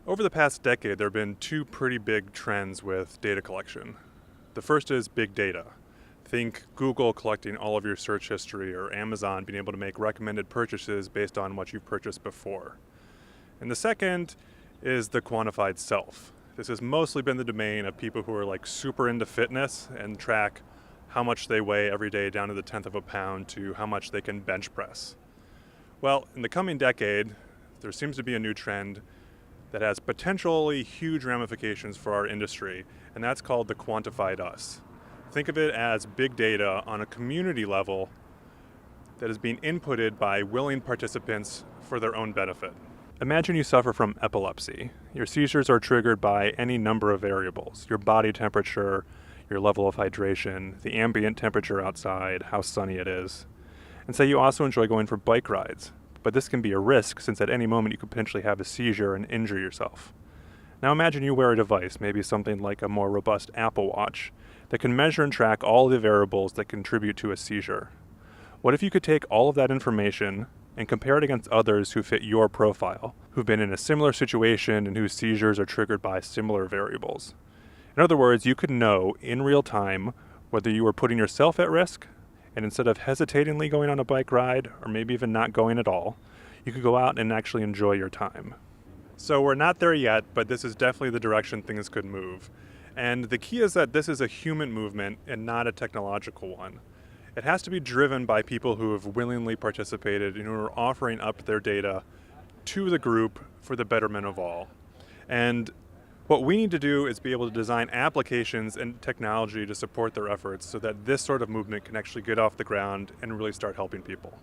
Over the past decade, there have been two pretty big trends with data collection. The first is big data. Think Google collecting all of your search history, or Amazon being able to make recommended purchases based on what you've purchased before. And the second is the quantified self. This has mostly been the domain of people who are like super into fitness and track how much they weigh every day down to the tenth of a pound to how much they can bench press. Well, in the coming decade, there seems to be a new trend that has potentially huge ramifications for our industry, and that's called the Quantified Us. Think of it as big data on a community level that is being inputted by willing participants for their own benefit. Imagine you suffer from epilepsy. Your seizures are triggered by any number of variables: your body temperature, your level of hydration, the ambient temperature outside, how sunny it is. And say you also enjoy going for bike rides, but this can be a risk since at any moment you could potentially have a seizure and injure yourself. Now imagine you wear a device, maybe something like a more robust Apple Watch, that can measure and track all the variables that contribute to a seizure. What if you could take all of that information and compare it against others who fit your profile, who've been in a similar situation and whose seizures are triggered by similar variables? In other words, you could know in real time whether you were putting yourself at risk, and instead of hesitatingly going on a bike ride, or maybe even not going at all, you could go out and actually enjoy your time. So we're not there yet, but this is definitely the direction things could move. And the key is that this is a human movement and not a technological one. It has to be driven by people who have willingly participated and who are offering up their data to the group for the betterment of all. And what we need to do is be able to design applications and technology to support their efforts so that this sort of movement can actually get off the ground and really start helping people.